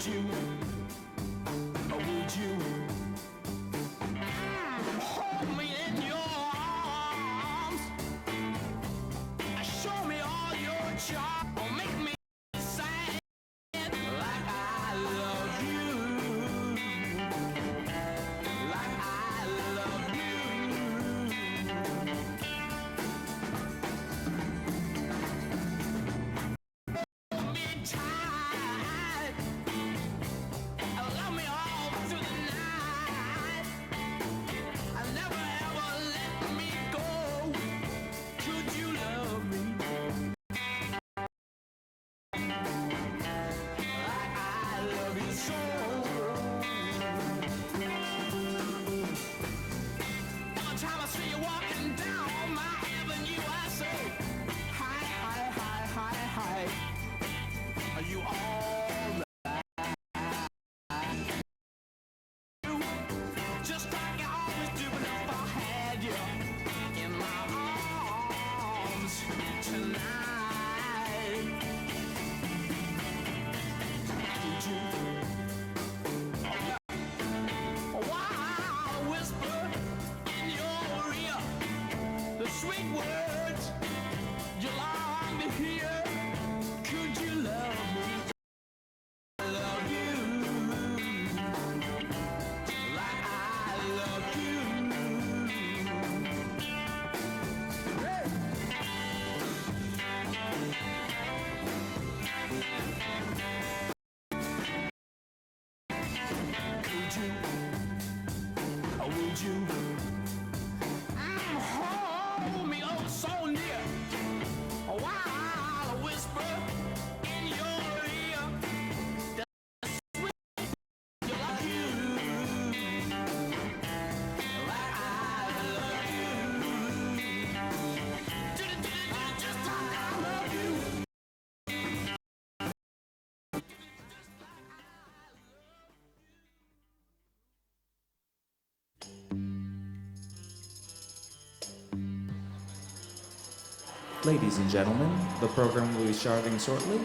would you, or would you hold me in your arms, show me all your charm, or make me sad like I love you, like I love you. Hold me tight, love me all through the night, never ever let me go. Could you love me? I love you so. Every time I see you walking down my avenue, I say, hi, hi, hi, hi, hi. Are you all right? Just like you always do, but if I had you in my arms tonight, would you? While I whisper in your ear the sweet words you long to hear, could you love me? I love you like I love you. Hey. Would you? Or would you? Hold me oh so near while I whisper in your ear the sweet you love you like I love you. Just like I love you. Ladies and gentlemen, the program will be starting shortly.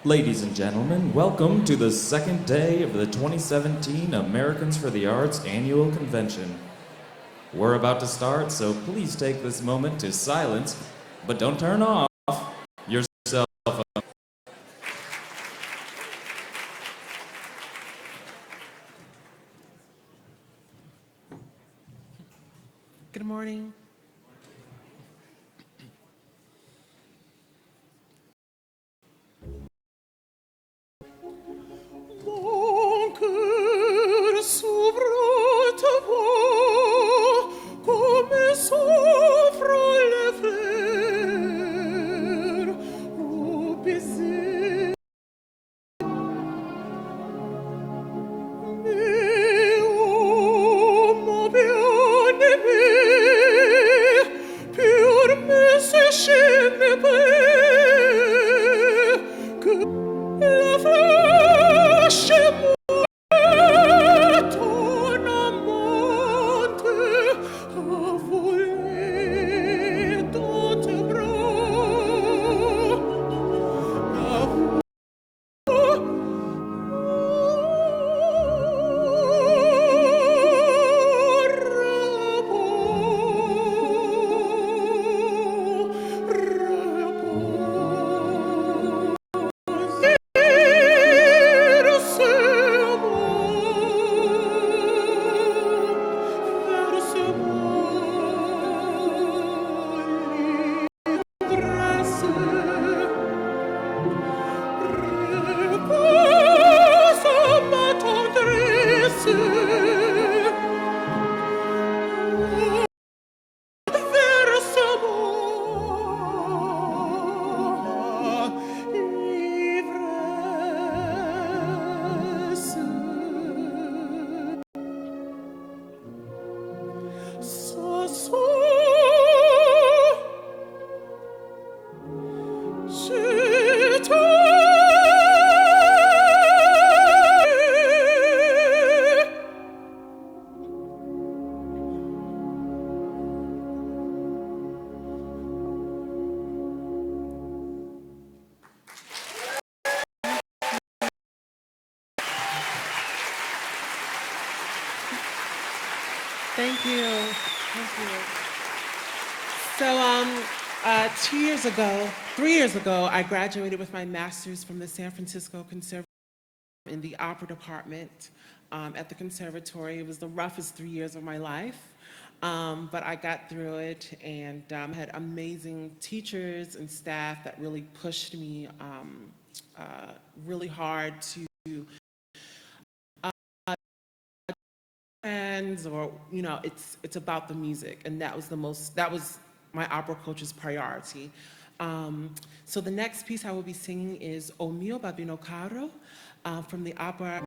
Ladies and gentlemen, welcome to the second day of the 2017 Americans for the Arts Annual Convention. We're about to start, so please take this moment to silence, but don't turn off your cell phone. Good morning. Mon cœur s'ouvre ta voix comme s'ouvre les fleurs au baiser. Mais oh mon bien-aimé, pour me sécher mes plaies, que la flèche ton amante a volé dans tes bras. Thank you. Thank you. So, 3 years ago, I graduated with my master's from the San Francisco Conservatory in the opera department at the conservatory. It was the roughest 3 years of my life, but I got through it and had amazing teachers and staff that really pushed me really hard to or it's about the music, and that was my opera coach's priority. So the next piece I will be singing is O mio babino caro from the opera.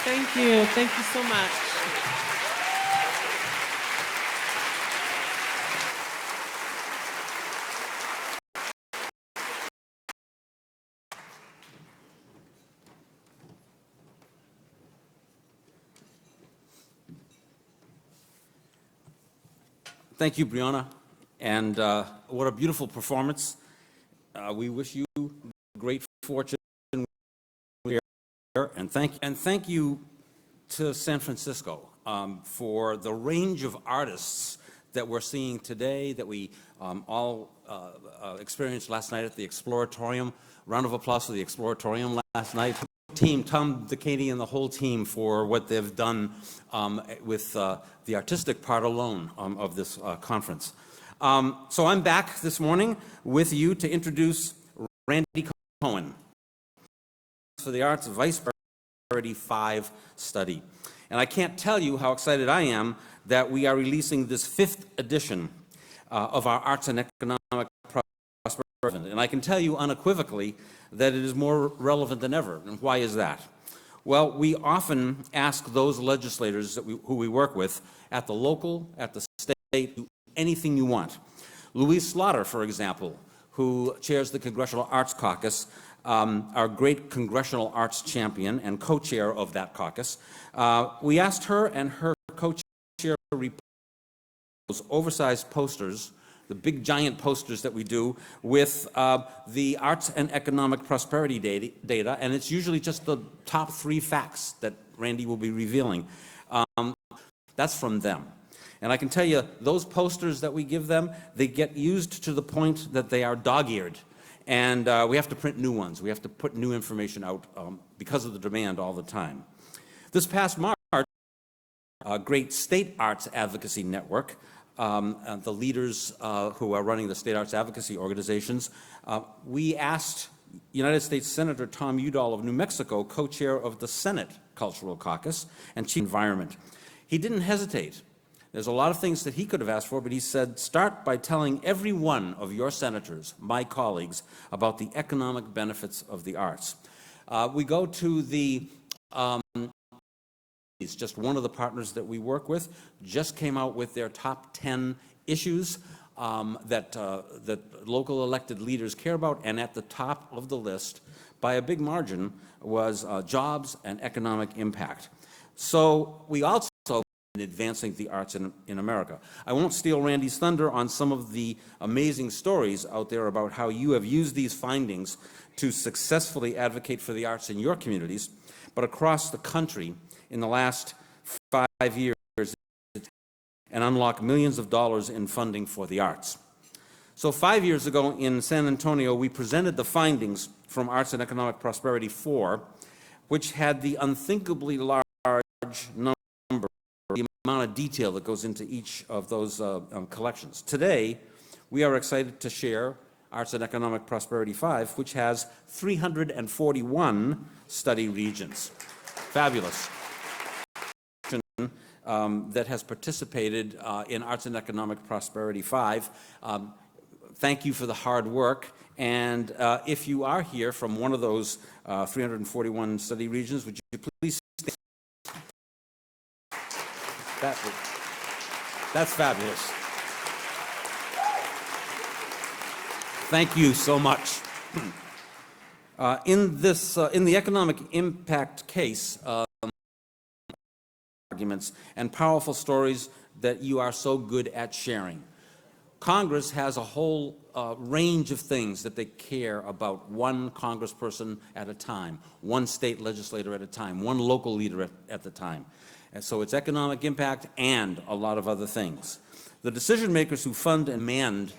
Thank you. Thank you so much. Thank you, Brianna, and what a beautiful performance. We wish you great fortune here, and thank you to San Francisco for the range of artists that we're seeing today, that we all experienced last night at the Exploratorium. Round of applause for the Exploratorium last night. Team, Tom DeCady and the whole team for what they've done with the artistic part alone of this conference. So I'm back this morning with you to introduce Randy Cohen for the Arts Vice Priority 5 study. And I can't tell you how excited I am that we are releasing this 5th edition of our Arts and Economic Prosperity. And I can tell you unequivocally that it is more relevant than ever. And why is that? Well, we often ask those legislators who we work with at the local, at the state, do anything you want. Louise Slaughter, for example, who chairs the Congressional Arts Caucus, our great congressional arts champion and co-chair of that caucus, we asked her and her co-chair those oversized posters, the big giant posters that we do with the arts and economic prosperity data, and it's usually just the top 3 facts that Randy will be revealing. That's from them. And I can tell you, those posters that we give them, they get used to the point that they are dog-eared. And we have to print new ones. We have to put new information out because of the demand all the time. This past March, a great state arts advocacy network, the leaders who are running the state arts advocacy organizations, we asked United States Senator Tom Udall of New Mexico, co-chair of the Senate Cultural Caucus and Chief Environment. He didn't hesitate. There's a lot of things that he could have asked for, but he said, start by telling every one of your senators, my colleagues, about the economic benefits of the arts. We go to the It's just one of the partners that we work with, just came out with their top 10 issues that local elected leaders care about, and at the top of the list, by a big margin, was jobs and economic impact. So we also in advancing the arts in America. I won't steal Randy's thunder on some of the amazing stories out there about how you have used these findings to successfully advocate for the arts in your communities, but across the country, in the last 5 years, and unlock millions of dollars in funding for the arts. So 5 years ago in San Antonio, we presented the findings from Arts and Economic Prosperity 4, which had the unthinkably large number, the amount of detail that goes into each of those collections. Today, we are excited to share Arts and Economic Prosperity 5, which has 341 study regions. Fabulous. That has participated in Arts and Economic Prosperity 5. Thank you for the hard work. And if you are here from one of those 341 study regions, would you please stand? That's fabulous. Thank you so much. In the economic impact case, arguments and powerful stories that you are so good at sharing. Congress has a whole range of things that they care about, one congressperson at a time, one state legislator at a time, one local leader at the time. And so it's economic impact and a lot of other things. The decision makers who fund and demand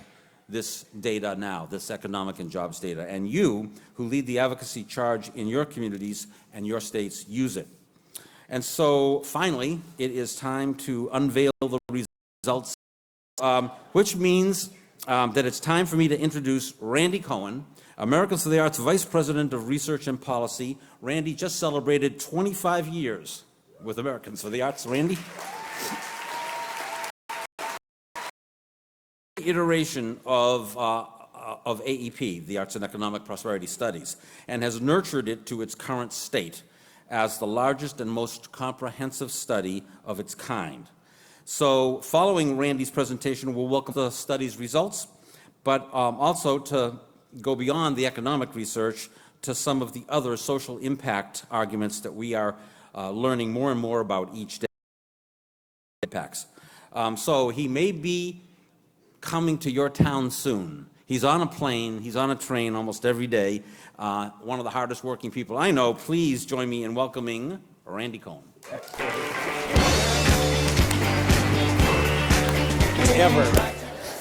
this data now, this economic and jobs data, and you who lead the advocacy charge in your communities and your states use it. And so finally, it is time to unveil the results, which means that it's time for me to introduce Randy Cohen, Americans for the Arts Vice President of Research and Policy. Randy just celebrated 25 years with Americans for the Arts. Randy? Iteration of AEP, the Arts and Economic Prosperity Studies, and has nurtured it to its current state. as the largest and most comprehensive study of its kind. So following Randy's presentation, we'll welcome the study's results, but also to go beyond the economic research to some of the other social impact arguments that we are learning more and more about each day. Impacts. So he may be coming to your town soon. He's on a plane, he's on a train almost every day. One of the hardest working people I know. Please join me in welcoming Randy Cohen. Ever.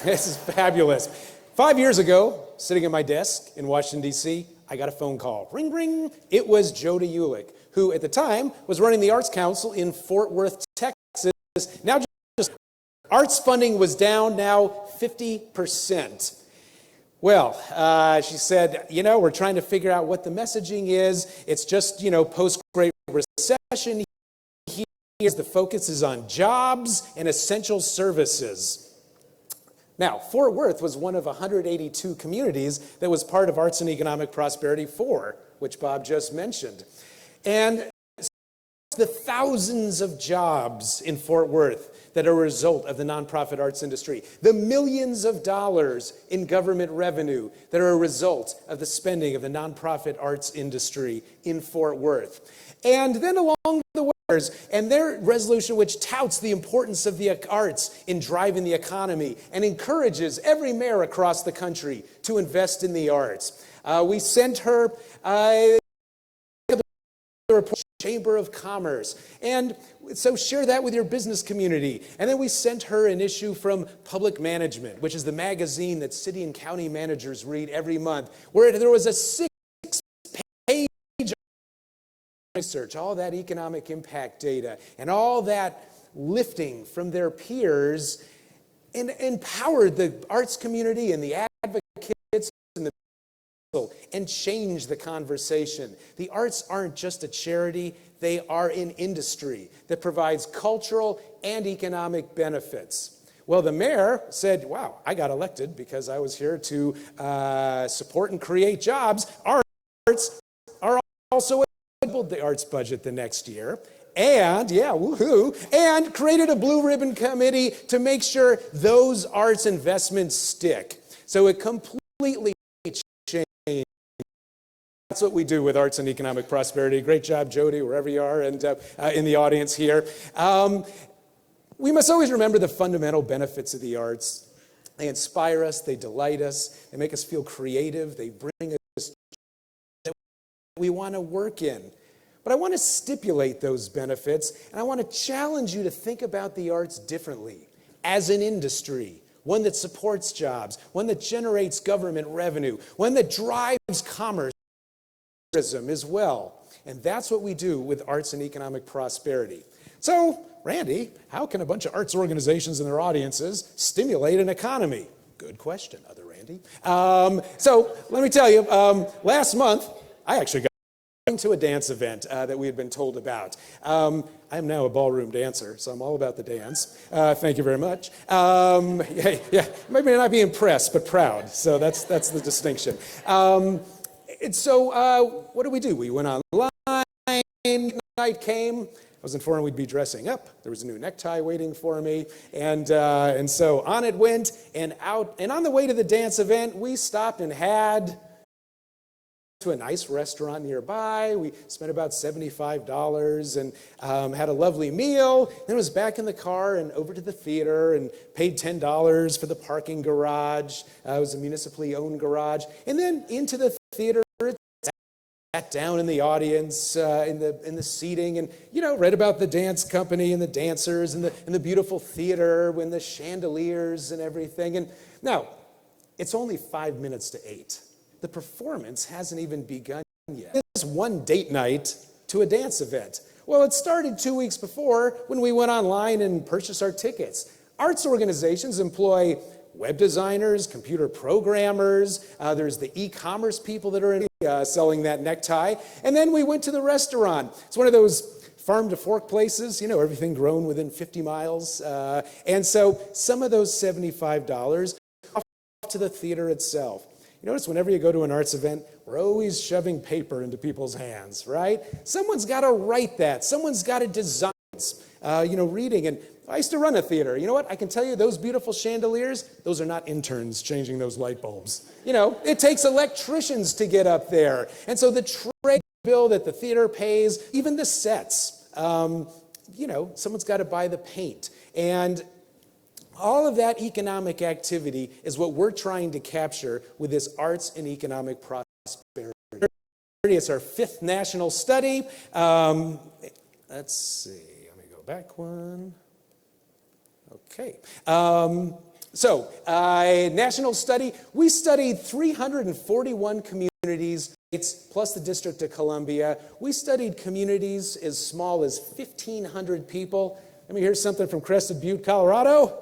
This is fabulous. 5 years ago, sitting at my desk in Washington, D.C., I got a phone call. Ring, ring. It was Jody Ulick, who at the time was running the Arts Council in Fort Worth, Texas. Now, just arts funding was down now 50%. Well, she said, we're trying to figure out what the messaging is. It's just, post-Great Recession. Here's the focus is on jobs and essential services. Now, Fort Worth was one of 182 communities that was part of Arts and Economic Prosperity 4, which Bob just mentioned. And the thousands of jobs in Fort Worth that are a result of the nonprofit arts industry, the millions of dollars in government revenue that are a result of the spending of the nonprofit arts industry in Fort Worth. And then along the way, and their resolution which touts the importance of the arts in driving the economy and encourages every mayor across the country to invest in the arts. We sent her the report Chamber of Commerce, and so share that with your business community. And then we sent her an issue from Public Management, which is the magazine that city and county managers read every month, where there was a 6-page research, all that economic impact data, and all that lifting from their peers, and empowered the arts community and the advocates and the and change the conversation. The arts aren't just a charity, they are an industry that provides cultural and economic benefits. Well, the mayor said, wow, I got elected because I was here to support and create jobs. Arts are also doubled the arts budget the next year. And, woohoo, and created a blue ribbon committee to make sure those arts investments stick. So it completely changed. That's what we do with Arts and Economic Prosperity. Great job, Jody, wherever you are, and in the audience here. We must always remember the fundamental benefits of the arts. They inspire us, they delight us, they make us feel creative, they bring us that we want to work in. But I want to stipulate those benefits, and I want to challenge you to think about the arts differently as an industry, one that supports jobs, one that generates government revenue, one that drives commerce as well. And that's what we do with Arts and Economic Prosperity. So, Randy, how can a bunch of arts organizations and their audiences stimulate an economy? Good question, other Randy. So let me tell you, last month, I actually got to a dance event that we had been told about. I am now a ballroom dancer, so I'm all about the dance. Thank you very much. Maybe not be impressed, but proud. So that's the distinction. And so what did? We went online. Night came. I was informed we'd be dressing up. There was a new necktie waiting for me, and so on it went and out. And on the way to the dance event, we stopped and had to a nice restaurant nearby. We spent about $75 and had a lovely meal. Then was back in the car and over to the theater and paid $10 for the parking garage. It was a municipally owned garage. And then into the theater, sat down in the audience in the seating and read about the dance company and the dancers and the beautiful theater and the chandeliers and everything. And now, it's only 5 minutes to 8. The performance hasn't even begun yet. It's one date night to a dance event. Well, it started 2 weeks before when we went online and purchased our tickets. Arts organizations employ web designers, computer programmers. There's the e-commerce people that are selling that necktie. And then we went to the restaurant. It's one of those farm to fork places, everything grown within 50 miles. And so some of those $75 off to the theater itself. You notice whenever you go to an arts event, we're always shoving paper into people's hands, right? Someone's got to write that. Someone's got to design reading. And I used to run a theater. You know what? I can tell you those beautiful chandeliers, those are not interns changing those light bulbs. It takes electricians to get up there. And so the trade bill that the theater pays, even the sets, someone's got to buy the paint. And all of that economic activity is what we're trying to capture with this arts and economic prosperity. It's our 5th national study. Let's see. Let me go back one. Okay. National study. We studied 341 communities, plus the District of Columbia. We studied communities as small as 1,500 people. Let me hear something from Crested Butte, Colorado.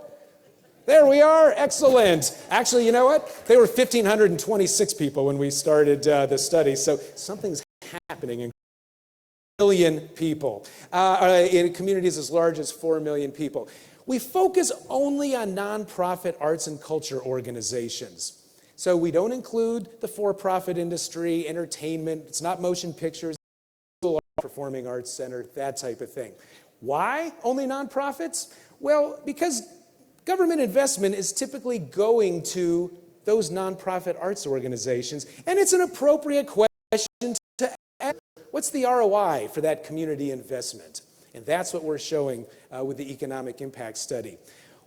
There we are. Excellent. Actually, you know what? They were 1,526 people when we started the study, so something's happening in million people, in communities as large as 4 million people. We focus only on nonprofit arts and culture organizations. So we don't include the for-profit industry, entertainment, it's not motion pictures, performing arts center, that type of thing. Why only nonprofits? Well, because government investment is typically going to those nonprofit arts organizations, and it's an appropriate question to ask, what's the ROI for that community investment? And that's what we're showing with the economic impact study.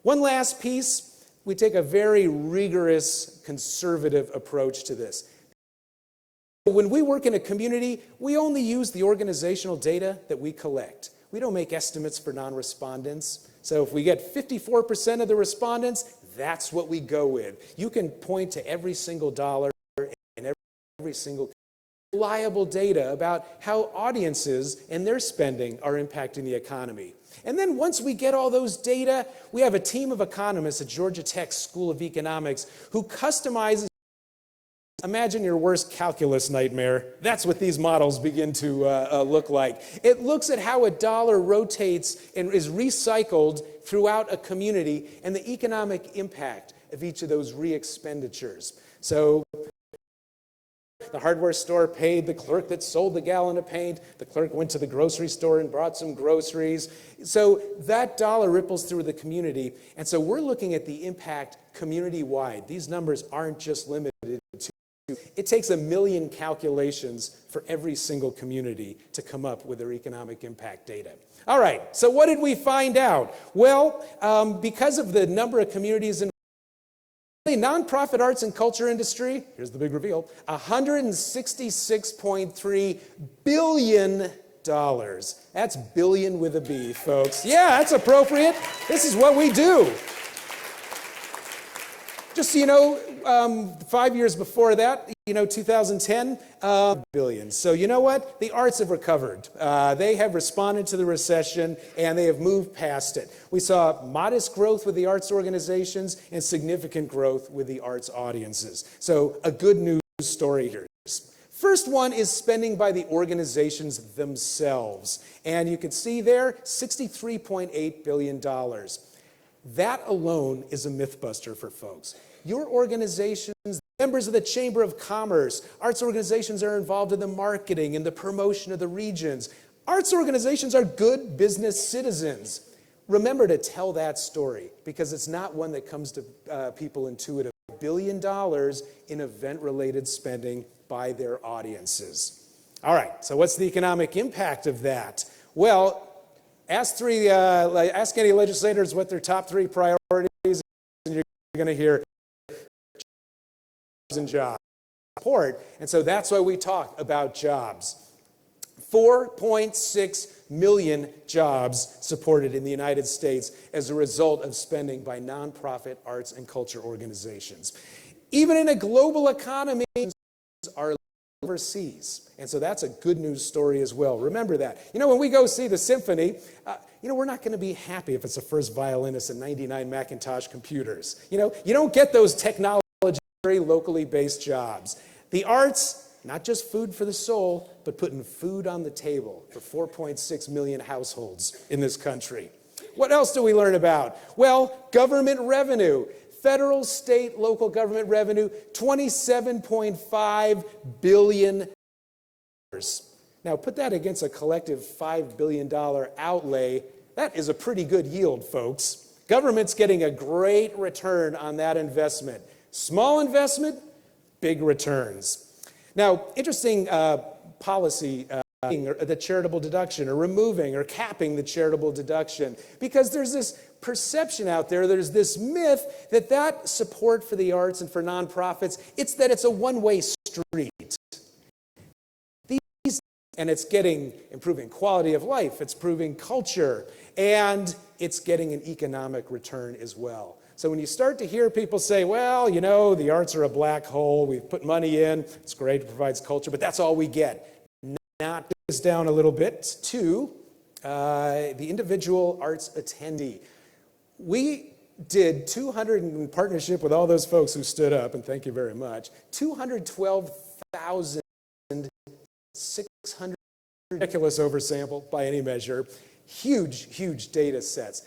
One last piece, we take a very rigorous, conservative approach to this. When we work in a community, we only use the organizational data that we collect. We don't make estimates for non-respondents. So if we get 54% of the respondents, that's what we go with. You can point to every single dollar and every single reliable data about how audiences and their spending are impacting the economy. And then once we get all those data, we have a team of economists at Georgia Tech School of Economics who customizes. Imagine your worst calculus nightmare. That's what these models begin to look like. It looks at how a dollar rotates and is recycled throughout a community and the economic impact of each of those re-expenditures. So the hardware store paid the clerk that sold the gallon of paint. The clerk went to the grocery store and brought some groceries. So that dollar ripples through the community. And so we're looking at the impact community-wide. These numbers aren't just limited to. It takes 1 million calculations for every single community to come up with their economic impact data. All right, so what did we find out? Well, because of the number of communities in the nonprofit arts and culture industry, here's the big reveal, $166.3 billion. That's billion with a B, folks. Yeah, that's appropriate. This is what we do. Just so you know, 5 years before that, 2010, billion. So you know what? The arts have recovered. They have responded to the recession, and they have moved past it. We saw modest growth with the arts organizations and significant growth with the arts audiences. So a good news story here. First one is spending by the organizations themselves. And you can see there, $63.8 billion. That alone is a myth buster for folks. Your organizations, members of the Chamber of Commerce, arts organizations are involved in the marketing and the promotion of the regions. Arts organizations are good business citizens. Remember to tell that story because it's not one that comes to people intuitive. $1 billion in event-related spending by their audiences. All right, so what's the economic impact of that? Well, ask any legislators what their top 3 priorities, and you're going to hear jobs and jobs support. And so that's why we talk about jobs. 4.6 million jobs supported in the United States as a result of spending by nonprofit arts and culture organizations. Even in a global economy, are overseas. And so that's a good news story as well. Remember that. When we go see the symphony, we're not going to be happy if it's the first violinist and 99 Macintosh computers. You don't get those technology, very locally based jobs. The arts, not just food for the soul, but putting food on the table for 4.6 million households in this country. What else do we learn about? Well, government revenue. Federal, state, local government revenue, $27.5 billion. Now put that against a collective $5 billion outlay. That is a pretty good yield, folks. Government's getting a great return on that investment. Small investment, big returns. Now, interesting policy, the charitable deduction, or removing or capping the charitable deduction, because there's this perception out there, there's this myth that support for the arts and for nonprofits, it's a one-way street. And it's improving quality of life, it's improving culture, and it's getting an economic return as well. So when you start to hear people say, well, you know, the arts are a black hole, we've put money in, it's great, it provides culture, but that's all we get. Knock this down a little bit to the individual arts attendee. We did 200, in partnership with all those folks who stood up, and thank you very much, 212,600, ridiculous oversample by any measure, huge data sets.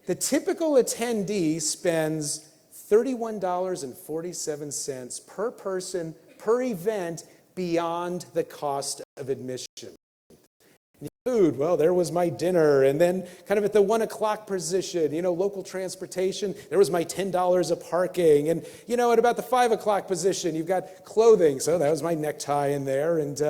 The typical attendee spends $31.47 per person per event beyond the cost of admission. Food, well, there was my dinner, and then kind of at the 1 o'clock position, you know, local transportation, there was my $10 of parking, and, you know, at about the 5 o'clock position, you've got clothing, so that was my necktie in there, and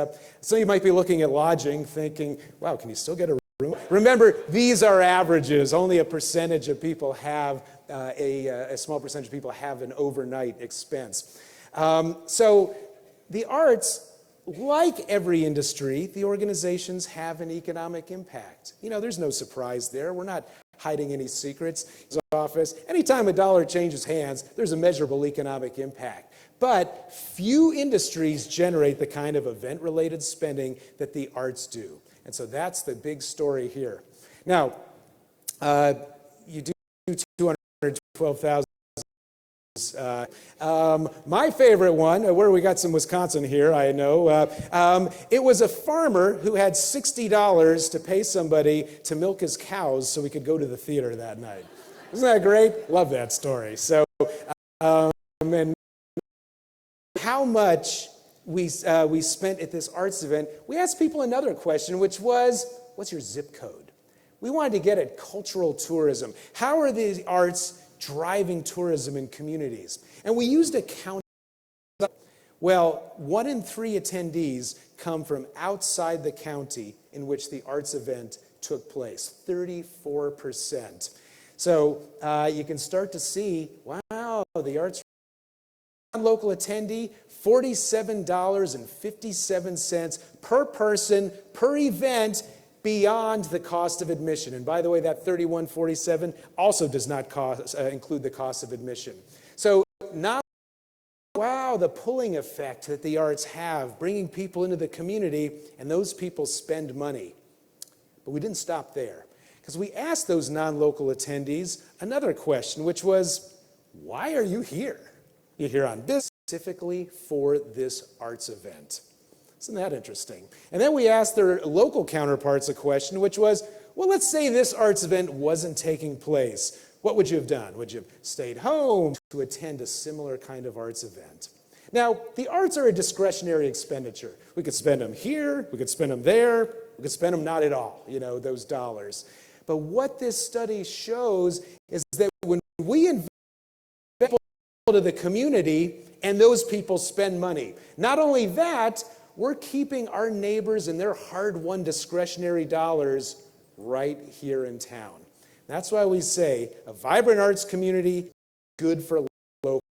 so you might be looking at lodging, thinking, wow, can you still get a room? Remember, these are averages. Only a percentage of people have, a small percentage of people have an overnight expense. So the arts, like every industry, the organizations have an economic impact. You know, there's no surprise there. We're not hiding any secrets. In the office, anytime a dollar changes hands, there's a measurable economic impact. But few industries generate the kind of event-related spending that the arts do. And so that's the big story here. Now, you do 212,000. My favorite one, where we got some Wisconsin here, I know, it was a farmer who had $60 to pay somebody to milk his cows so we could go to the theater that night. Isn't that great? Love that story. So, and how much we spent at this arts event, we asked people another question, which was, what's your zip code? We wanted to get at cultural tourism. How are the arts driving tourism in communities? And we used a count. Well, 1 in 3 attendees come from outside the county in which the arts event took place, 34%. So you can start to see, wow, the arts local attendee, $47.57 per person per event beyond the cost of admission. And by the way, that $31.47 also does not include the cost of admission. So wow, the pulling effect that the arts have, bringing people into the community, and those people spend money. But we didn't stop there, because we asked those non-local attendees another question, which was, why are you here? You're here on business specifically for this arts event. Isn't that interesting? And then we asked their local counterparts a question, which was, well, let's say this arts event wasn't taking place. What would you have done? Would you have stayed home to attend a similar kind of arts event? Now, the arts are a discretionary expenditure. We could spend them here, we could spend them there, we could spend them not at all, you know, those dollars. But what this study shows is that when we invest people to the community and those people spend money, not only that, we're keeping our neighbors and their hard-won discretionary dollars right here in town. That's why we say a vibrant arts community, good for local.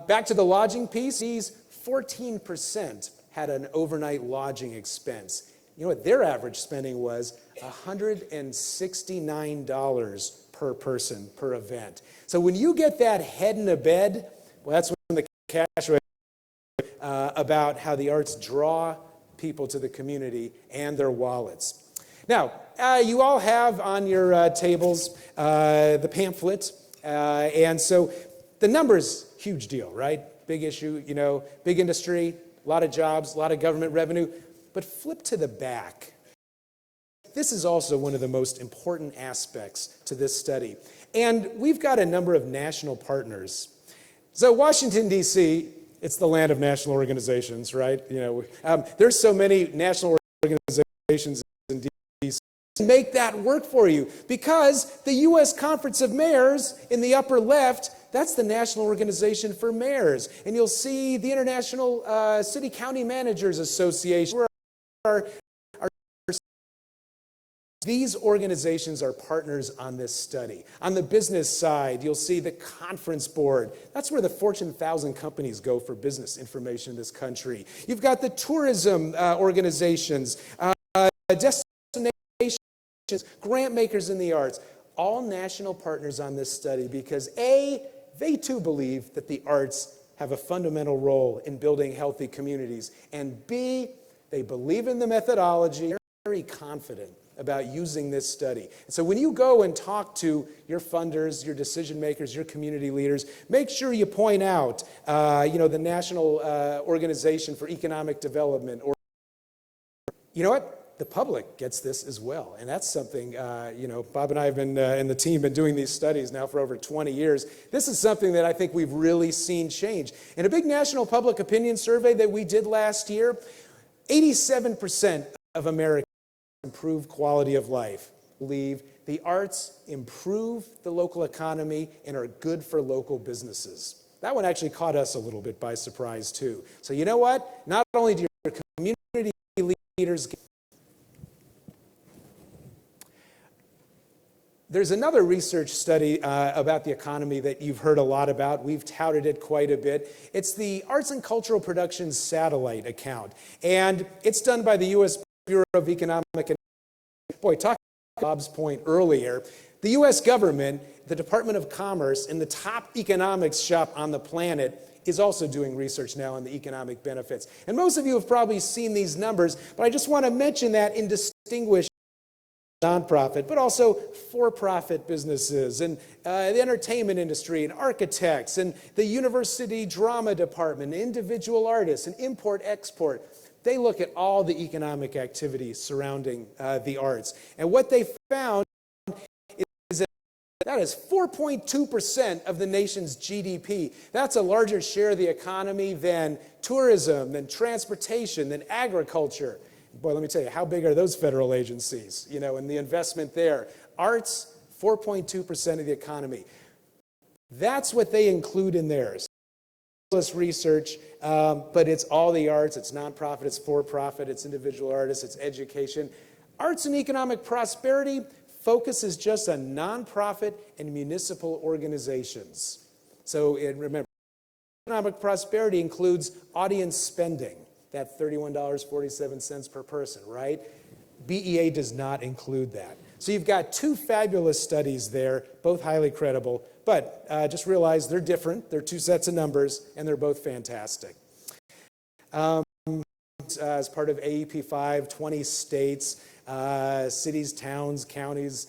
Back to the lodging piece, 14% had an overnight lodging expense. You know what their average spending was? $169 per person per event. So when you get that head in a bed, well, that's when the cash rate about how the arts draw people to the community and their wallets. Now, you all have on your tables the pamphlet, and so the numbers, huge deal, right? Big issue, you know, big industry, a lot of jobs, a lot of government revenue, but flip to the back. This is also one of the most important aspects to this study. And we've got a number of national partners. So Washington, D.C., it's the land of national organizations, right? There's so many national organizations in D.C. Make that work for you, because the U.S. Conference of Mayors in the upper left, that's the national organization for mayors. And you'll see the International City County Managers Association. These organizations are partners on this study. On the business side, you'll see the Conference Board. That's where the Fortune 1000 companies go for business information in this country. You've got the tourism organizations, destinations, grant makers in the arts, all national partners on this study because A, they too believe that the arts have a fundamental role in building healthy communities, and B, they believe in the methodology, they're very confident about using this study. So when you go and talk to your funders, your decision makers, your community leaders, make sure you point out, the National Organization for Economic Development, or you know what? The public gets this as well, and that's something. Bob and I have been and the team been doing these studies now for over 20 years. This is something that I think we've really seen change. In a big national public opinion survey that we did last year, 87% of Americans improve quality of life, believe the arts improve the local economy and are good for local businesses. That one actually caught us a little bit by surprise too. So you know what? Not only do your community leaders get... There's another research study about the economy that you've heard a lot about. We've touted it quite a bit. It's the Arts and Cultural Productions Satellite Account. And it's done by the U.S. Bureau of Economic and... Boy, talking about Bob's point earlier, the U.S. government, the Department of Commerce, and the top economics shop on the planet is also doing research now on the economic benefits. And most of you have probably seen these numbers, but I just want to mention that in distinguished nonprofit, but also for-profit businesses and the entertainment industry and architects and the university drama department, individual artists and import-export. They look at all the economic activities surrounding the arts. And what they found is that is 4.2% of the nation's GDP. That's a larger share of the economy than tourism, than transportation, than agriculture. Boy, let me tell you, how big are those federal agencies, and the investment there? Arts, 4.2% of the economy. That's what they include in theirs. Research, but it's all the arts, it's nonprofit, it's for-profit, it's individual artists, it's education. Arts and economic prosperity focuses just on nonprofit and municipal organizations. So remember, economic prosperity includes audience spending, that $31.47 per person, right? BEA does not include that. So you've got two fabulous studies there, both highly credible, but just realize they're different. They're two sets of numbers, and they're both fantastic. As part of AEP5, 20 states, cities, towns, counties,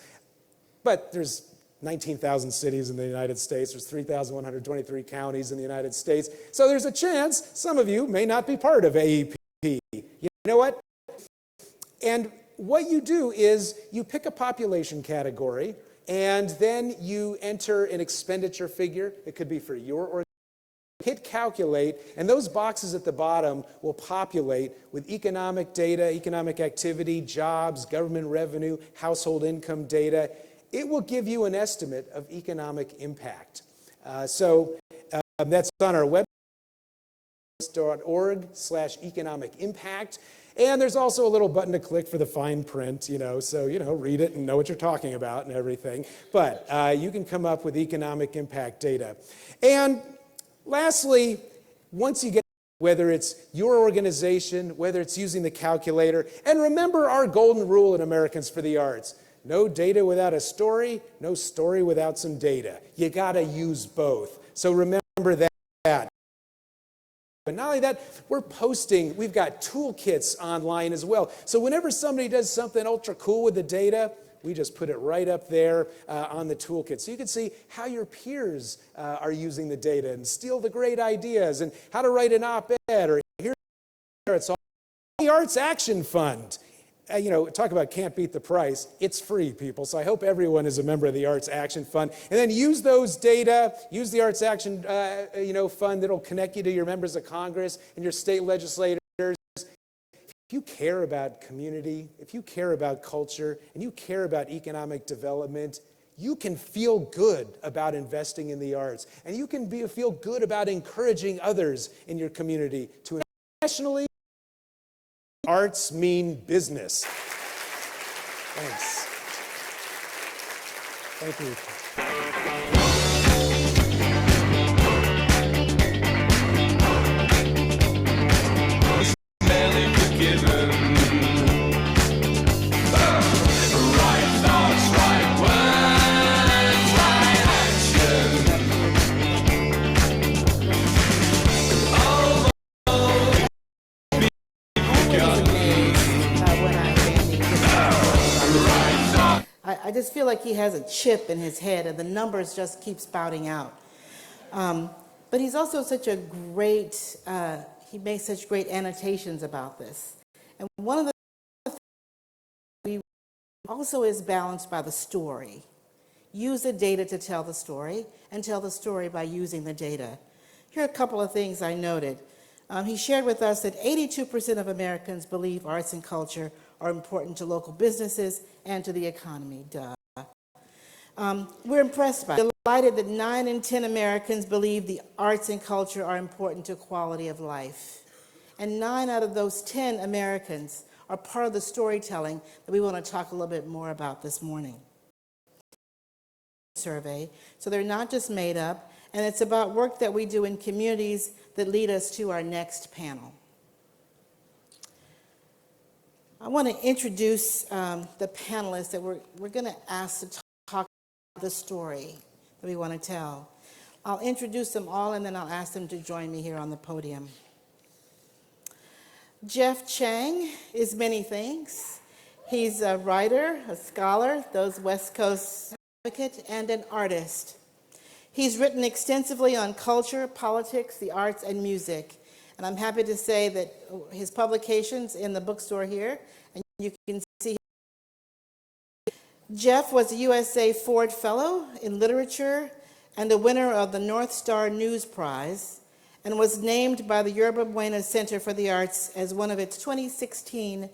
but there's 19,000 cities in the United States. There's 3,123 counties in the United States. So there's a chance some of you may not be part of AEP. You know what? And what you do is you pick a population category, and then you enter an expenditure figure. It could be for your organization. Hit calculate, and those boxes at the bottom will populate with economic data, economic activity, jobs, government revenue, household income data. It will give you an estimate of economic impact. That's on our website, org/economic impact. And there's also a little button to click for the fine print, read it and know what you're talking about and everything. But you can come up with economic impact data. And lastly, once you get, whether it's your organization, whether it's using the calculator, and remember our golden rule in Americans for the Arts. No data without a story, no story without some data. You got to use both. So remember that. But not only that, we've got toolkits online as well. So whenever somebody does something ultra cool with the data, we just put it right up there on the toolkit. So you can see how your peers are using the data and steal the great ideas and how to write an op-ed, or it's all the Arts Action Fund. talk about can't beat the price. It's free, people. So I hope everyone is a member of the Arts Action Fund. And then use those data, use the Arts Action Fund that'll connect you to your members of Congress and your state legislators. If you care about community, if you care about culture, and you care about economic development, you can feel good about investing in the arts. And you can feel good about encouraging others in your community to invest. Nationally, arts mean business. Thanks. Thank you. I just feel like he has a chip in his head and the numbers just keep spouting out. But he's also such a great, he makes such great annotations about this. And one of the things we also is balanced by the story. Use the data to tell the story and tell the story by using the data. Here are a couple of things I noted. He shared with us that 82% of Americans believe arts and culture are important to local businesses and to the economy. Duh. We're impressed by it. Delighted that 9 in 10 Americans believe the arts and culture are important to quality of life. And 9 out of those 10 Americans are part of the storytelling that we want to talk a little bit more about this morning. Survey. So they're not just made up, and it's about work that we do in communities that lead us to our next panel. I want to introduce the panelists that we're going to ask to talk about the story that we want to tell. I'll introduce them all, and then I'll ask them to join me here on the podium. Jeff Chang is many things. He's a writer, a scholar, those West Coast advocate, and an artist. He's written extensively on culture, politics, the arts, and music. And I'm happy to say that his publications in the bookstore here, and you can see. Jeff was a USA Ford Fellow in Literature and a winner of the North Star News Prize, and was named by the Yerba Buena Center for the Arts as one of its 2016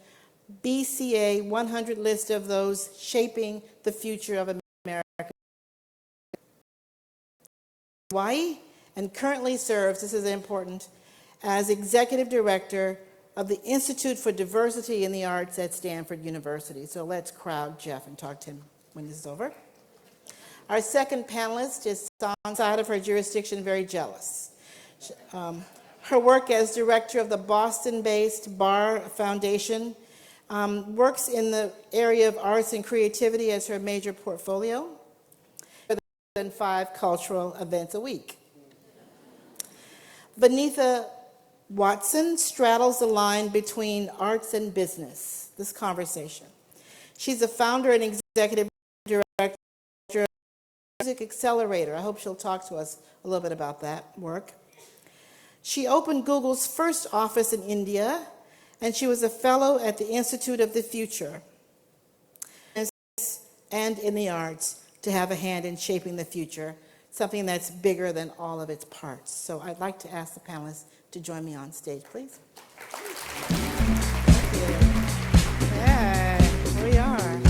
BCA 100 list of those shaping the future of America. Hawaii, and currently serves, this is important, as Executive Director of the Institute for Diversity in the Arts at Stanford University. So let's crowd Jeff and talk to him when this is over. Our second panelist is outside of her jurisdiction, very jealous. Her work as director of the Boston-based Barr Foundation works in the area of arts and creativity as her major portfolio, than 5 cultural events a week. Vinitha Watson straddles the line between arts and business, this conversation. She's a founder and executive director of Music Accelerator. I hope she'll talk to us a little bit about that work. She opened Google's first office in India, and she was a fellow at the Institute of the Future and in the arts to have a hand in shaping the future, something that's bigger than all of its parts. So I'd like to ask the panelists to join me on stage, please. Yeah, here we are.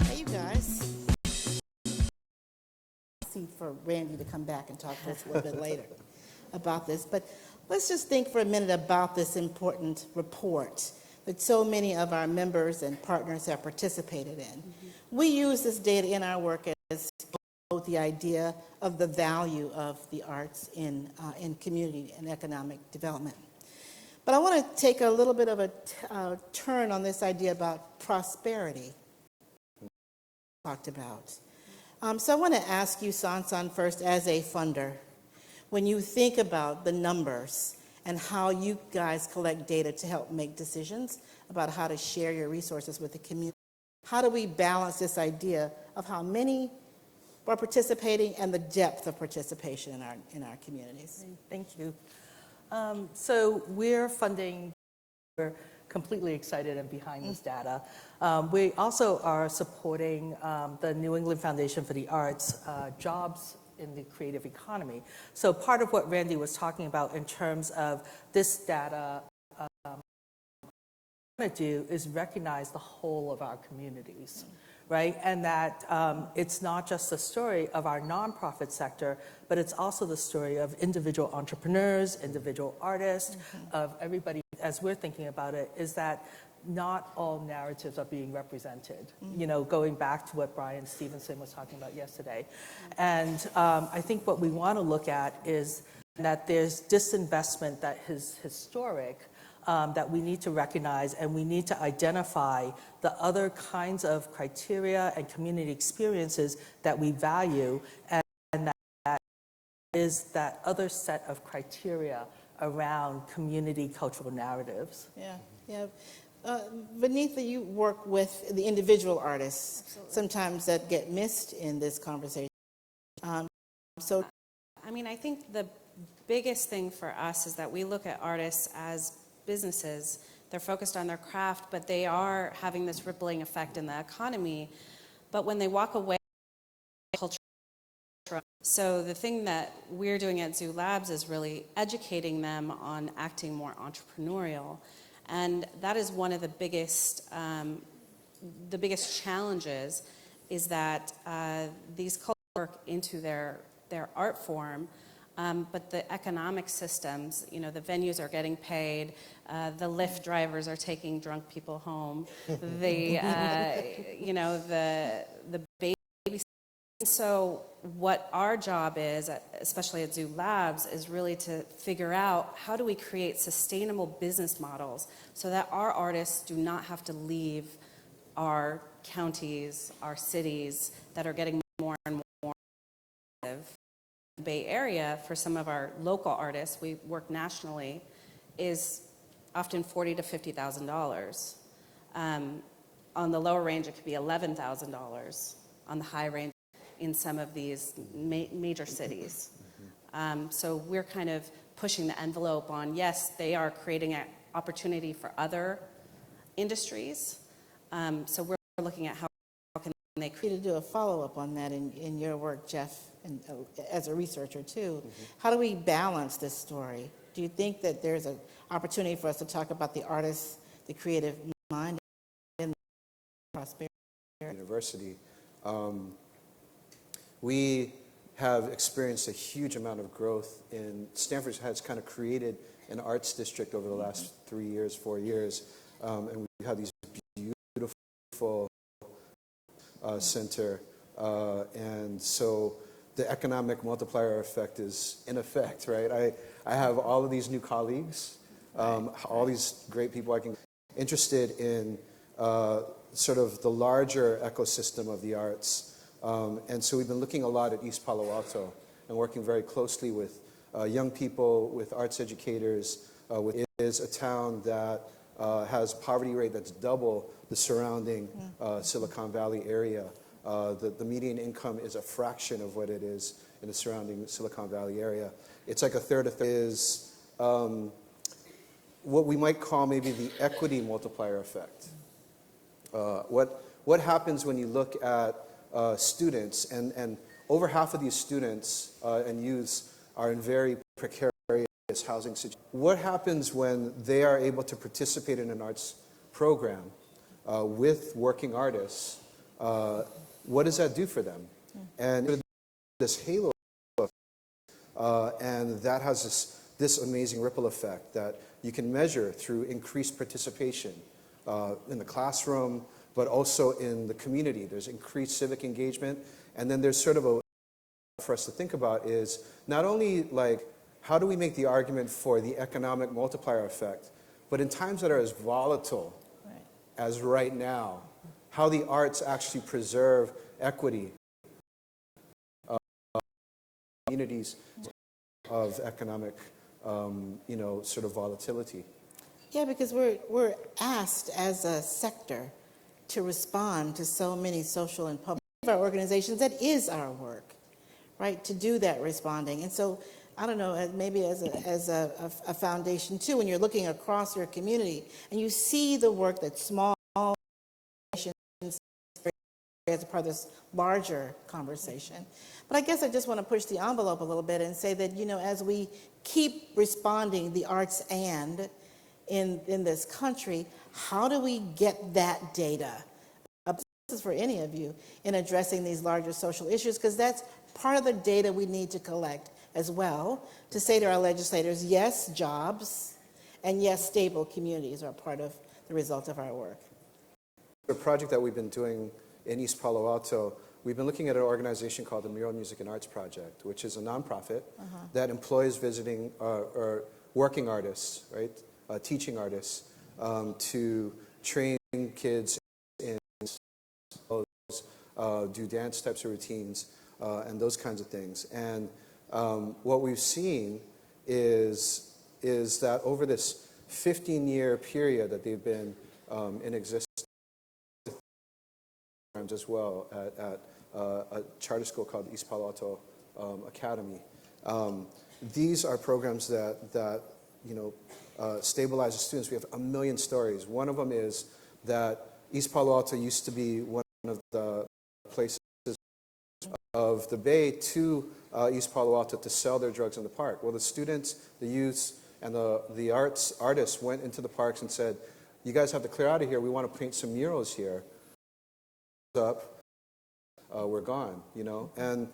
Hey, you guys. For Randy to come back and talk to us a little bit later about this, but let's just think for a minute about this important report that so many of our members and partners have participated in. Mm-hmm. We use this data in our work as both the idea of the value of the arts in community and economic development. But I want to take a little bit of a turn on this idea about prosperity talked about. So I want to ask you, San San, first, as a funder, when you think about the numbers and how you guys collect data to help make decisions about how to share your resources with the community, how do we balance this idea of how many are participating and the depth of participation in our communities. Thank you. So we're funding, we're completely excited and behind this data. We also are supporting the New England Foundation for the Arts, jobs in the creative economy. So part of what Randy was talking about in terms of this data, to do is recognize the whole of our communities, right? And that it's not just the story of our nonprofit sector, but it's also the story of individual entrepreneurs, individual artists, of everybody, as we're thinking about it, is that not all narratives are being represented, you know, going back to what Brian Stevenson was talking about yesterday. And I think what we want to look at is that there's disinvestment that is historic, that we need to recognize, and we need to identify the other kinds of criteria and community experiences that we value, and that is that other set of criteria around community cultural narratives. Yeah. Vinitha, you work with the individual artists, sometimes that get missed in this conversation. So, I mean, I think the biggest thing for us is that we look at artists as businesses. They're focused on their craft, but they are having this rippling effect in the economy. But when they walk away, culture. So the thing that we're doing at Zoo Labs is really educating them on acting more entrepreneurial. And that is one of the biggest challenges, is that these cultures work into their art form, but the economic systems, you know, the venues are getting paid, the Lyft drivers are taking drunk people home, you know, the baby. So what our job is, especially at Zoo Labs, is really to figure out how do we create sustainable business models so that our artists do not have to leave our counties, our cities that are getting more and more active. The Bay Area, for some of our local artists, we work nationally, is often $40,000 to $50,000. On the lower range, it could be $11,000. On the high range, in some of these major cities. So we're kind of pushing the envelope on, yes, they are creating an opportunity for other industries. So we're looking at how can they create. to do a follow-up on that in your work, Jeff, and as a researcher too. How do we balance this story? Do you think that there's an opportunity for us to talk about the artist, the creative mind, and prosperity? University. We have experienced a huge amount of growth in Stanford has kind of created an arts district over the last 3 years, 4 years, and we have these beautiful center, and so the economic multiplier effect is in effect, right? I have all of these new colleagues, all these great people interested in sort of the larger ecosystem of the arts. And so we've been looking a lot at East Palo Alto and working very closely with young people, with arts educators. It is a town that has a poverty rate that's double the surrounding Silicon Valley area. The median income is a fraction of what it is in the surrounding Silicon Valley area. It's like a third is what we might call maybe the equity multiplier effect. What happens when you look at students, and over half of these students and youths are in very precarious housing situations. What happens when they are able to participate in an arts program with working artists? What does that do for them? And this halo effect, and that has this amazing ripple effect that you can measure through increased participation in the classroom, but also in the community. There's increased civic engagement. And then there's sort of a for us to think about is not only like, how do we make the argument for the economic multiplier effect, but in times that are as volatile as right now, how the arts actually preserve equity communities of economic, sort of volatility. Yeah, because we're asked as a sector to respond to so many social and public organizations. That is our work. right, to do that responding. And so, I don't know, maybe as a foundation too, when you're looking across your community and you see the work that small organizations as a part of this larger conversation. But I guess I just want to push the envelope a little bit and say that, you know, as we keep responding the arts and in this country, how do we get that data? This is for any of you in addressing these larger social issues, because that's part of the data we need to collect as well, to say to our legislators, yes, jobs, and yes, stable communities are part of the result of our work. The project that we've been doing in East Palo Alto, we've been looking at an organization called the Mural Music and Arts Project, which is a nonprofit that employs visiting or working artists, right, teaching artists, to train kids in do dance types of routines and those kinds of things. And what we've seen is that over this 15-year period that they've been in existence as well at a charter school called East Palo Alto Academy. These are programs that you know, stabilize the students. We have 1 million stories. One of them is that East Palo Alto used to be one of the places of the Bay to East Palo Alto to sell their drugs in the park. Well, the students, the youths, and the artists went into the parks and said, you guys have to clear out of here. We want to paint some murals here. Up, we're gone, you know. And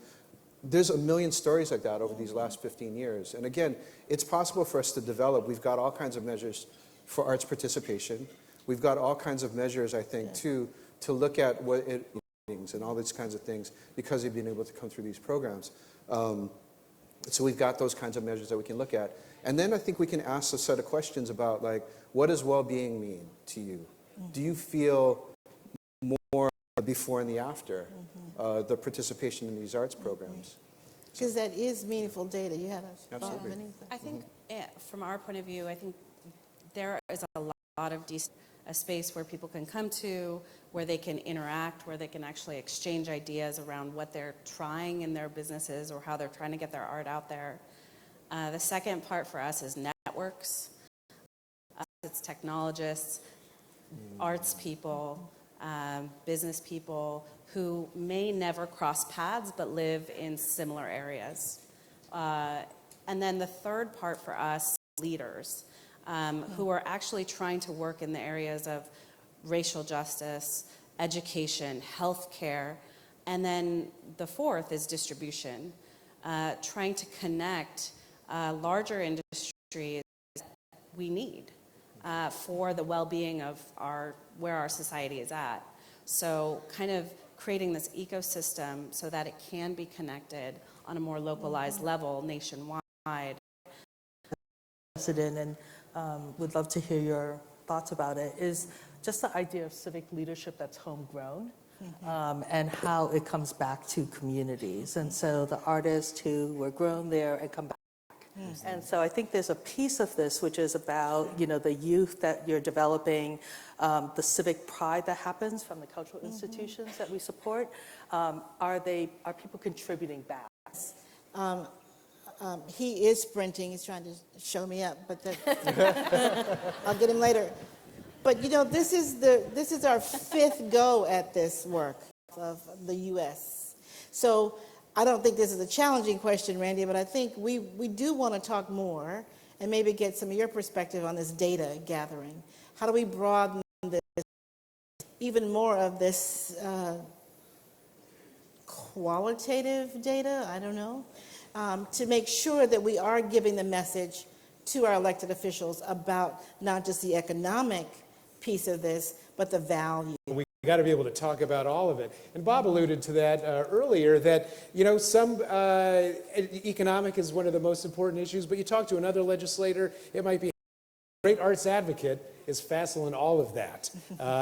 there's 1 million stories like that over these last 15 years. And again, it's possible for us to develop. We've got all kinds of measures for arts participation. We've got all kinds of measures, I think, too, to look at what it means and all these kinds of things because they've been able to come through these programs. So we've got those kinds of measures that we can look at. And then I think we can ask a set of questions about, like, what does well-being mean to you? Do you feel more before and the after the participation in these arts programs? Because that is meaningful data. You had a thought, Vinitha? I think from our point of view, I think there is a lot of a space where people can come to, where they can interact, where they can actually exchange ideas around what they're trying in their businesses or how they're trying to get their art out there. The second part for us is networks. It's technologists, arts people, business people who may never cross paths but live in similar areas. And then the third part for us, leaders who are actually trying to work in the areas of racial justice, education, healthcare, and then the fourth is distribution, trying to connect larger industries we need for the well-being of where our society is at. So kind of creating this ecosystem so that it can be connected on a more localized level nationwide. President, and would love to hear your thoughts about it, is just the idea of civic leadership that's homegrown. And how it comes back to communities. And so the artists who were grown there and come back. And so I think there's a piece of this which is about, you know, the youth that you're developing, the civic pride that happens from the cultural institutions that we support. Are people contributing back? He is sprinting. He's trying to show me up, but I'll get him later. But you know, this is our fifth go at this work of the U.S. So I don't think this is a challenging question, Randy, but I think we do want to talk more and maybe get some of your perspective on this data gathering. How do we broaden this, even more of this qualitative data, I don't know, to make sure that we are giving the message to our elected officials about not just the economic piece of this, but the value. We got to be able to talk about all of it. And Bob alluded to that earlier, that, you know, some economic is one of the most important issues, but you talk to another legislator, it might be a great arts advocate is facile in all of that.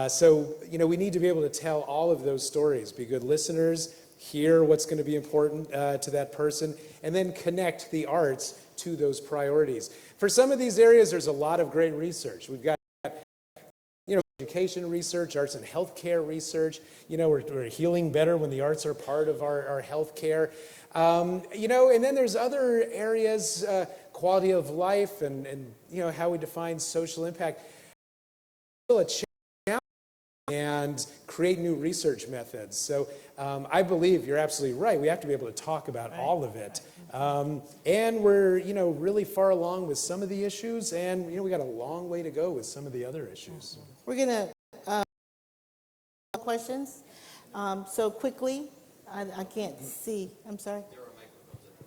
So, you know, we need to be able to tell all of those stories, be good listeners, hear what's going to be important to that person, and then connect the arts to those priorities. For some of these areas, there's a lot of great research. We've got, you know, education research, arts and healthcare research. You know, we're healing better when the arts are part of our healthcare. You know, and then there's other areas, quality of life and you know, how we define social impact. Still a challenge and create new research methods. So I believe you're absolutely right. We have to be able to talk about all of it. And we're, you know, really far along with some of the issues, and, you know, we got a long way to go with some of the other issues. We're going to questions. So quickly, I can't see. I'm sorry.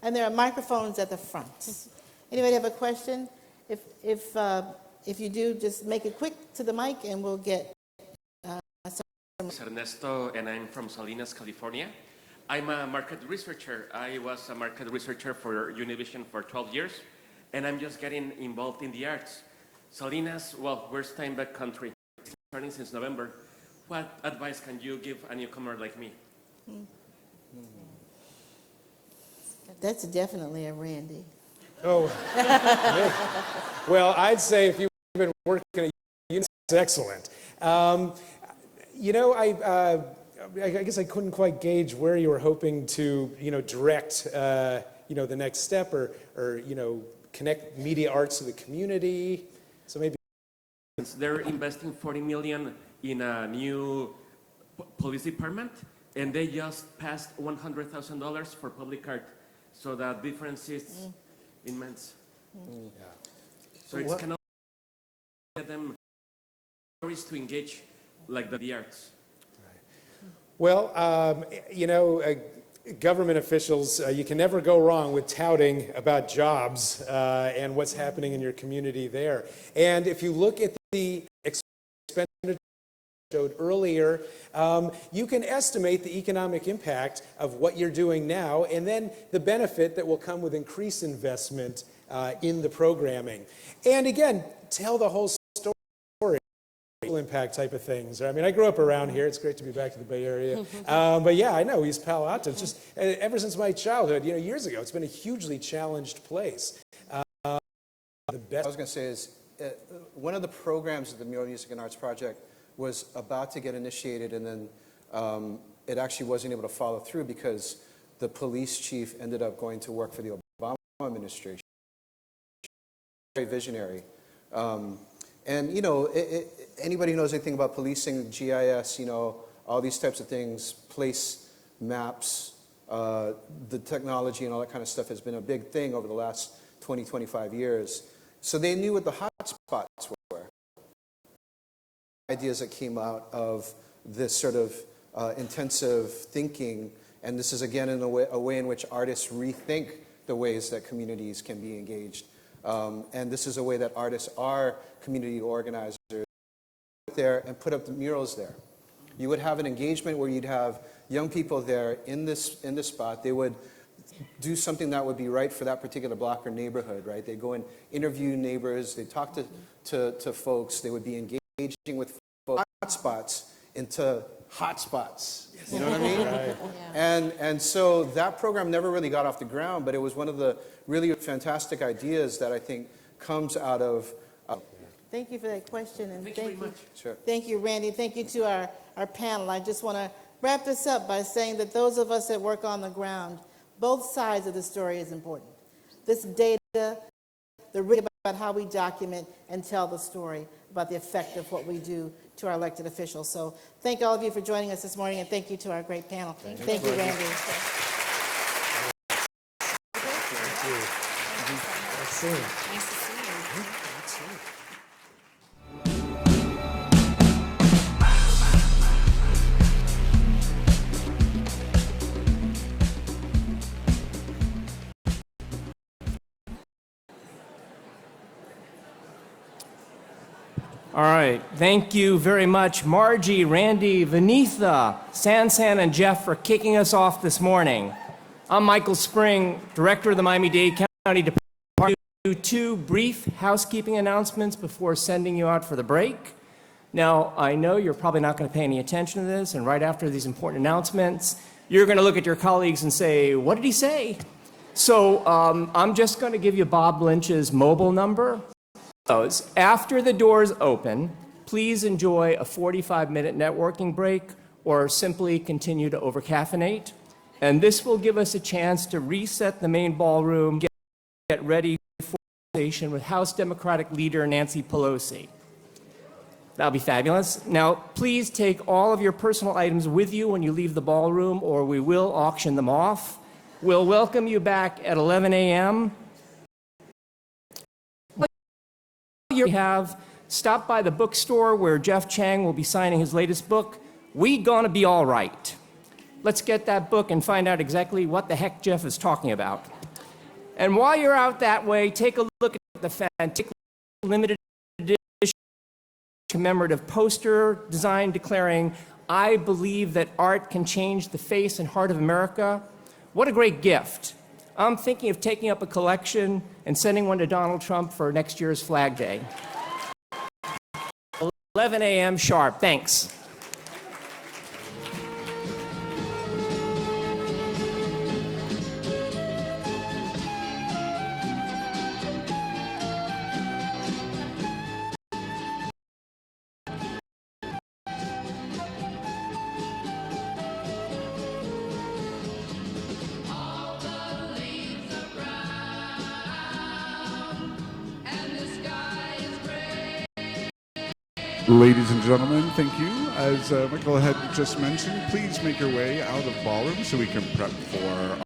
And there are microphones at the front. Anybody have a question? If you do, just make it quick to the mic, and we'll get. Ernesto, and I'm from Salinas, California. I'm a market researcher. I was a market researcher for Univision for 12 years, and I'm just getting involved in the arts. Salinas, well, we're Steinbeck country, starting since November. What advice can you give a newcomer like me? That's definitely a Randy. Oh, well, I'd say if you've been working at Univision, it's excellent. You know, I guess I couldn't quite gauge where you were hoping to, you know, direct, you know, the next step, or you know, connect media arts to the community. So maybe they're investing $40 million in a new police department, and they just passed $100,000 for public art. So the difference is immense. Yeah. So it's kind of get them to engage like the arts. Well, you know, government officials, you can never go wrong with touting about jobs and what's happening in your community there. And if you look at the expenditure showed earlier, you can estimate the economic impact of what you're doing now, and then the benefit that will come with increased investment in the programming. And again, tell the whole story. Impact type of things. I mean, I grew up around here. It's great to be back to the Bay Area. But yeah, I know East Palo Alto. It's just ever since my childhood, you know, years ago, it's been a hugely challenged place. The best. I was going to say is one of the programs of the Mural Music and Arts Project was about to get initiated, and then it actually wasn't able to follow through because the police chief ended up going to work for the Obama administration. Very visionary. And, you know, anybody who knows anything about policing, GIS, you know, all these types of things, place maps, the technology and all that kind of stuff has been a big thing over the last 20, 25 years. So they knew what the hot spots were. Ideas that came out of this sort of intensive thinking, and this is again in a way in which artists rethink the ways that communities can be engaged. And this is a way that artists are community organizers there and put up the murals there. You would have an engagement where you'd have young people there in this spot. They would do something that would be right for that particular block or neighborhood, right? They go and interview neighbors. They talk to folks. They would be engaging with folks. Hotspots into hotspots. You know what I mean? Right. Yeah. And so that program never really got off the ground, but it was one of the really fantastic ideas that I think comes out of. Thank you for that question, and thank you very much. Sure. Thank you, Randy. Thank you to our panel. I just want to wrap this up by saying that those of us that work on the ground, both sides of the story is important. This data, the read about how we document and tell the story about the effect of what we do to our elected officials. So thank all of you for joining us this morning, and thank you to our great panel. Thank you, Randy. Thank you. Excellent. Nice to see you. Excellent. All right, thank you very much, Margie, Randy, Vinitha, San San, and Jeff for kicking us off this morning. I'm Michael Spring, Director of the Miami-Dade County Department. Two brief housekeeping announcements before sending you out for the break. Now, I know you're probably not going to pay any attention to this, and right after these important announcements, you're going to look at your colleagues and say, what did he say? So I'm just going to give you Bob Lynch's mobile number. After the doors open, please enjoy a 45-minute networking break or simply continue to overcaffeinate. And this will give us a chance to reset the main ballroom, get ready for the conversation with House Democratic Leader Nancy Pelosi. That'll be fabulous. Now, please take all of your personal items with you when you leave the ballroom, or we will auction them off. We'll welcome you back at 11 a.m. You have stopped by the bookstore where Jeff Chang will be signing his latest book, We Gonna Be Alright. Let's get that book and find out exactly what the heck Jeff is talking about. And while you're out that way, take a look at the fantastic limited edition commemorative poster design declaring, I believe that art can change the face and heart of America. What a great gift. I'm thinking of taking up a collection and sending one to Donald Trump for next year's Flag Day. 11 a.m. sharp. Thanks. Ladies and gentlemen, thank you. As Michael had just mentioned, please make your way out of ballroom so we can prep for